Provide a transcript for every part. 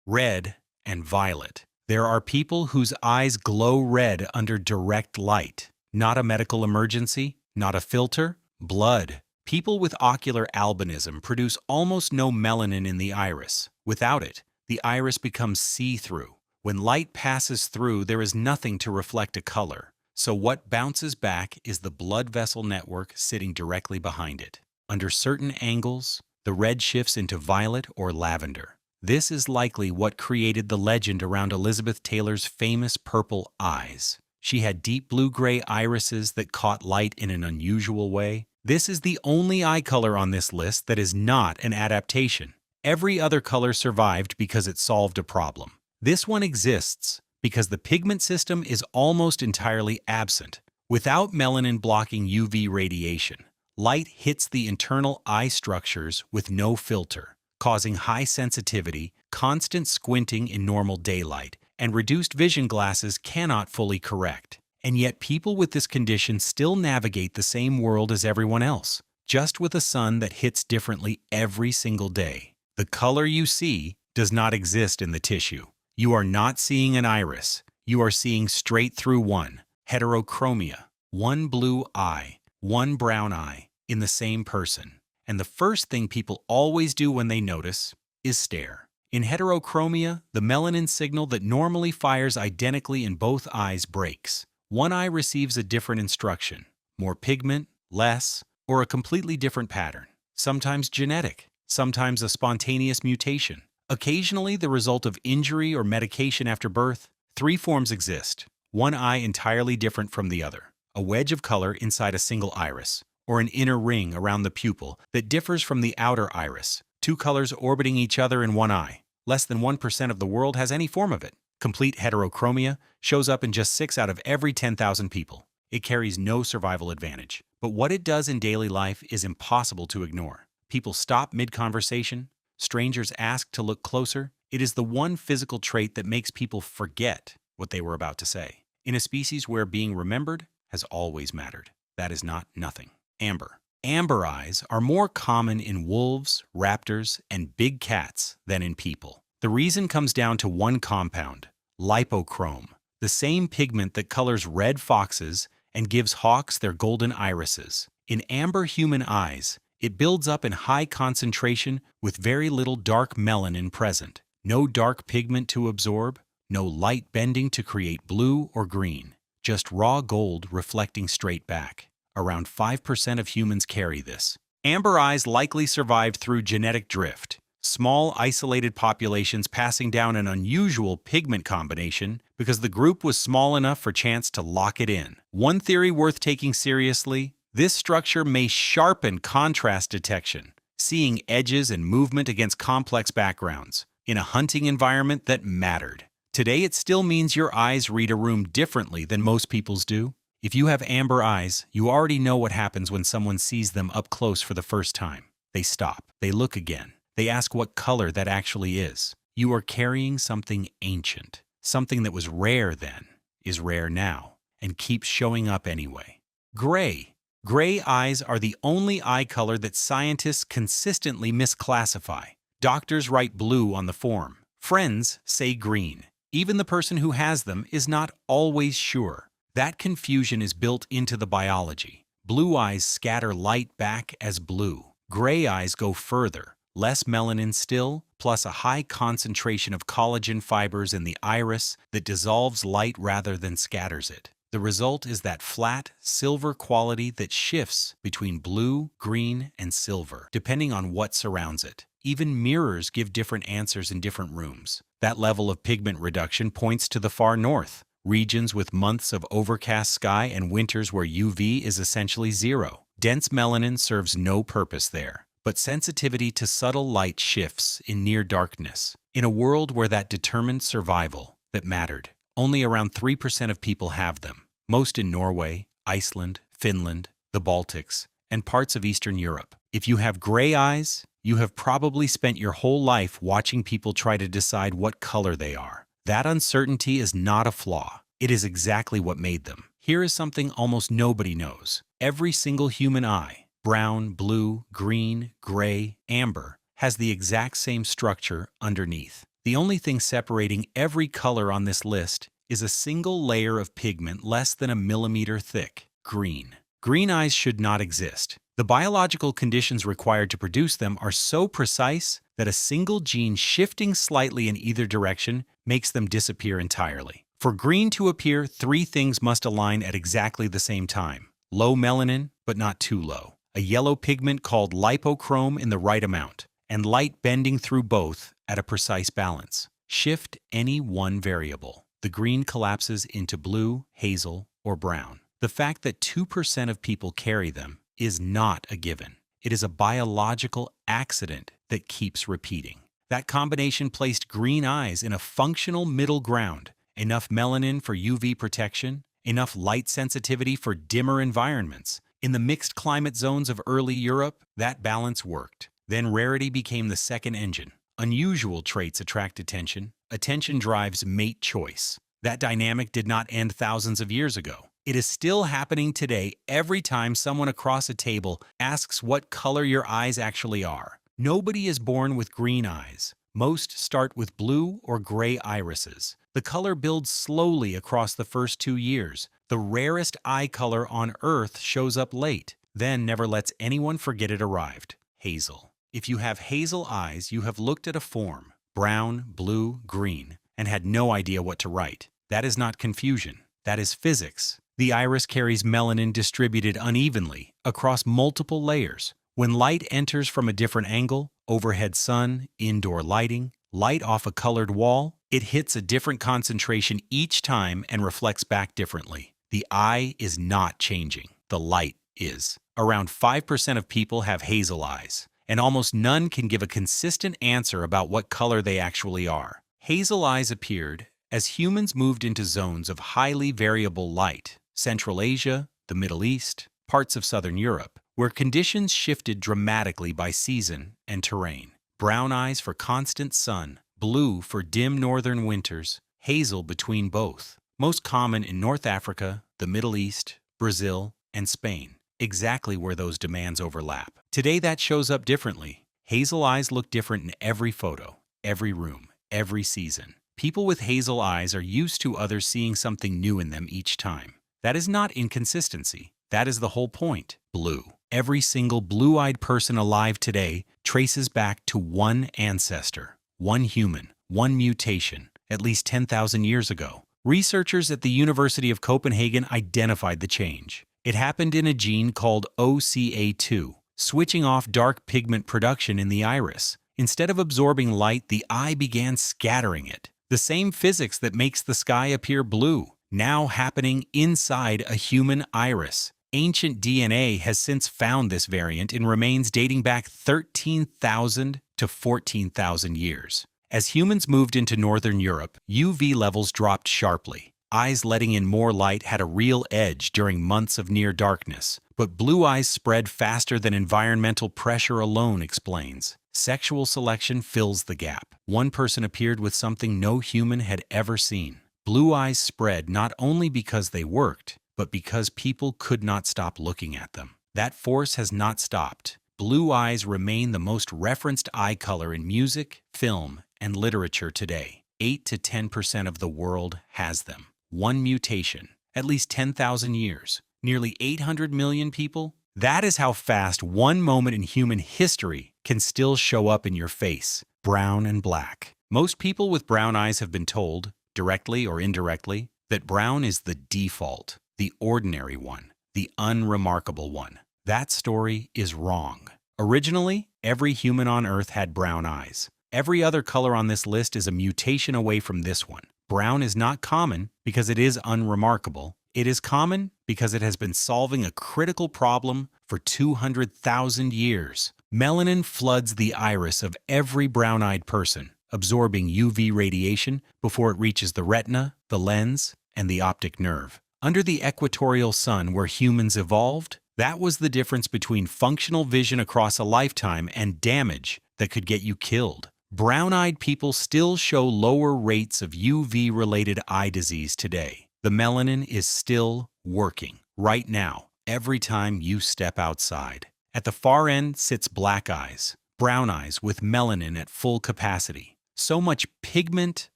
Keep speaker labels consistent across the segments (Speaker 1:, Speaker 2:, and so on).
Speaker 1: red, and violet. There are people whose eyes glow red under direct light. Not a medical emergency, not a filter, blood. People with ocular albinism produce almost no melanin in the iris. Without it, the iris becomes see-through. When light passes through, there is nothing to reflect a color. So what bounces back is the blood vessel network sitting directly behind it. Under certain angles, the red shifts into violet or lavender. This is likely what created the legend around Elizabeth Taylor's famous purple eyes. She had deep blue-gray irises that caught light in an unusual way. This is the only eye color on this list that is not an adaptation. Every other color survived because it solved a problem. This one exists because the pigment system is almost entirely absent. Without melanin blocking UV radiation, light hits the internal eye structures with no filter, causing high sensitivity, constant squinting in normal daylight, and reduced vision glasses cannot fully correct. And yet people with this condition still navigate the same world as everyone else, just with a sun that hits differently every single day. The color you see does not exist in the tissue. You are not seeing an iris. You are seeing straight through one. Heterochromia. One blue eye, one brown eye, in the same person. And the first thing people always do when they notice is stare. In heterochromia, the melanin signal that normally fires identically in both eyes breaks. One eye receives a different instruction, more pigment, less, or a completely different pattern. Sometimes genetic, sometimes a spontaneous mutation. Occasionally the result of injury or medication after birth. Three forms exist, one eye entirely different from the other, a wedge of color inside a single iris, or an inner ring around the pupil that differs from the outer iris, two colors orbiting each other in one eye. Less than 1% of the world has any form of it. Complete heterochromia shows up in just 6 out of every 10,000 people. It carries no survival advantage. But what it does in daily life is impossible to ignore. People stop mid-conversation. Strangers ask to look closer. It is the one physical trait that makes people forget what they were about to say. In a species where being remembered has always mattered. That is not nothing. Amber. Amber eyes are more common in wolves, raptors, and big cats than in people. The reason comes down to one compound, lipochrome, the same pigment that colors red foxes and gives hawks their golden irises. In amber human eyes, it builds up in high concentration with very little dark melanin present. No dark pigment to absorb, no light bending to create blue or green, just raw gold reflecting straight back. Around 5% of humans carry this. Amber eyes likely survived through genetic drift, small isolated populations passing down an unusual pigment combination because the group was small enough for chance to lock it in. One theory worth taking seriously: this structure may sharpen contrast detection, seeing edges and movement against complex backgrounds, in a hunting environment that mattered. Today it still means your eyes read a room differently than most people's do. If you have amber eyes, you already know what happens when someone sees them up close for the first time. They stop, they look again, they ask what color that actually is. You are carrying something ancient, something that was rare then, is rare now, and keeps showing up anyway. Gray. Gray eyes are the only eye color that scientists consistently misclassify. Doctors write blue on the form. Friends say green. Even the person who has them is not always sure. That confusion is built into the biology. Blue eyes scatter light back as blue. Gray eyes go further. Less melanin still, plus a high concentration of collagen fibers in the iris that dissolves light rather than scatters it. The result is that flat, silver quality that shifts between blue, green, and silver, depending on what surrounds it. Even mirrors give different answers in different rooms. That level of pigment reduction points to the far north, regions with months of overcast sky and winters where UV is essentially zero. Dense melanin serves no purpose there, but sensitivity to subtle light shifts in near darkness. In a world where that determined survival that mattered, only around 3% of people have them, most in Norway, Iceland, Finland, the Baltics, and parts of Eastern Europe. If you have gray eyes, you have probably spent your whole life watching people try to decide what color they are. That uncertainty is not a flaw. It is exactly what made them. Here is something almost nobody knows. Every single human eye, brown, blue, green, gray, amber, has the exact same structure underneath. The only thing separating every color on this list is a single layer of pigment less than a millimeter thick: green. Green eyes should not exist. The biological conditions required to produce them are so precise that a single gene shifting slightly in either direction makes them disappear entirely. For green to appear, three things must align at exactly the same time: low melanin, but not too low, a yellow pigment called lipochrome in the right amount, and light bending through both at a precise balance. Shift any one variable, the green collapses into blue, hazel, or brown. The fact that 2% of people carry them is not a given. It is a biological accident that keeps repeating. That combination placed green eyes in a functional middle ground: enough melanin for UV protection, enough light sensitivity for dimmer environments. In the mixed climate zones of early Europe, that balance worked. Then rarity became the second engine. Unusual traits attract attention. Attention drives mate choice. That dynamic did not end thousands of years ago. It is still happening today every time someone across a table asks what color your eyes actually are. Nobody is born with green eyes. Most start with blue or gray irises. The color builds slowly across the first 2 years. The rarest eye color on Earth shows up late, then never lets anyone forget it arrived: hazel. If you have hazel eyes, you have looked at a form, brown, blue, green, and had no idea what to write. That is not confusion. That is physics. The iris carries melanin distributed unevenly across multiple layers. When light enters from a different angle, overhead sun, indoor lighting, light off a colored wall, it hits a different concentration each time and reflects back differently. The eye is not changing. The light is. Around 5% of people have hazel eyes, and almost none can give a consistent answer about what color they actually are. Hazel eyes appeared as humans moved into zones of highly variable light: Central Asia, the Middle East, parts of Southern Europe, where conditions shifted dramatically by season and terrain. Brown eyes for constant sun, blue for dim northern winters, hazel between both. Most common in North Africa, the Middle East, Brazil, and Spain, exactly where those demands overlap. Today that shows up differently. Hazel eyes look different in every photo, every room, every season. People with hazel eyes are used to others seeing something new in them each time. That is not inconsistency. That is the whole point. Blue. Every single blue-eyed person alive today traces back to one ancestor, one human, one mutation, at least 10,000 years ago. Researchers at the University of Copenhagen identified the change. It happened in a gene called OCA2, switching off dark pigment production in the iris. Instead of absorbing light, the eye began scattering it. The same physics that makes the sky appear blue, now happening inside a human iris. Ancient DNA has since found this variant in remains dating back 13,000 to 14,000 years. As humans moved into Northern Europe, UV levels dropped sharply. Eyes letting in more light had a real edge during months of near darkness. But blue eyes spread faster than environmental pressure alone explains. Sexual selection fills the gap. One person appeared with something no human had ever seen. Blue eyes spread not only because they worked, but because people could not stop looking at them. That force has not stopped. Blue eyes remain the most referenced eye color in music, film, and literature today. 8 to 10% of the world has them. One mutation, at least 10,000 years, nearly 800 million people. That is how fast one moment in human history can still show up in your face, brown and black. Most people with brown eyes have been told, directly or indirectly, that brown is the default, the ordinary one, the unremarkable one. That story is wrong. Originally, every human on Earth had brown eyes. Every other color on this list is a mutation away from this one. Brown is not common because it is unremarkable. It is common because it has been solving a critical problem for 200,000 years. Melanin floods the iris of every brown-eyed person, absorbing UV radiation before it reaches the retina, the lens, and the optic nerve. Under the equatorial sun where humans evolved, that was the difference between functional vision across a lifetime and damage that could get you killed. Brown-eyed people still show lower rates of UV-related eye disease today. The melanin is still working, right now, every time you step outside. At the far end sits black eyes, brown eyes with melanin at full capacity. So much pigment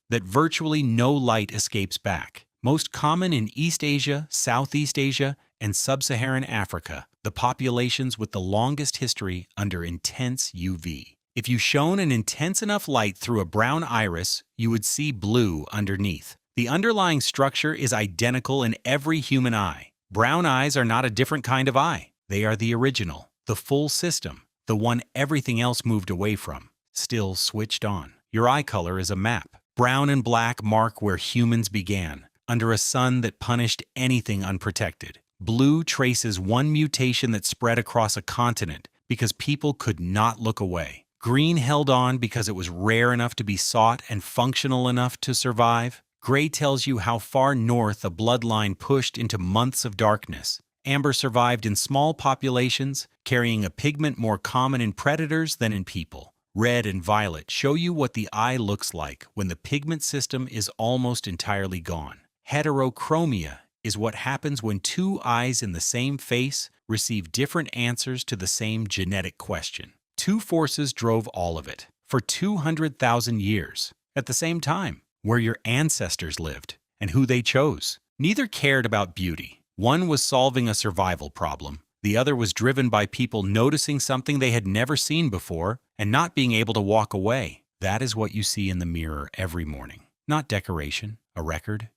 Speaker 1: that virtually no light escapes back. Most common in East Asia, Southeast Asia, and Sub-Saharan Africa, the populations with the longest history under intense UV. If you shone an intense enough light through a brown iris, you would see blue underneath. The underlying structure is identical in every human eye. Brown eyes are not a different kind of eye. They are the original, the full system, the one everything else moved away from, still switched on. Your eye color is a map. Brown and black mark where humans began, under a sun that punished anything unprotected. Blue traces one mutation that spread across a continent because people could not look away. Green held on because it was rare enough to be sought and functional enough to survive. Gray tells you how far north a bloodline pushed into months of darkness. Amber survived in small populations, carrying a pigment more common in predators than in people. Red and violet show you what the eye looks like when the pigment system is almost entirely gone. Heterochromia is what happens when two eyes in the same face receive different answers to the same genetic question. Two forces drove all of it, for 200,000 years, at the same time, where your ancestors lived, and who they chose. Neither cared about beauty. One was solving a survival problem. The other was driven by people noticing something they had never seen before and not being able to walk away. That is what you see in the mirror every morning. Not decoration, a record.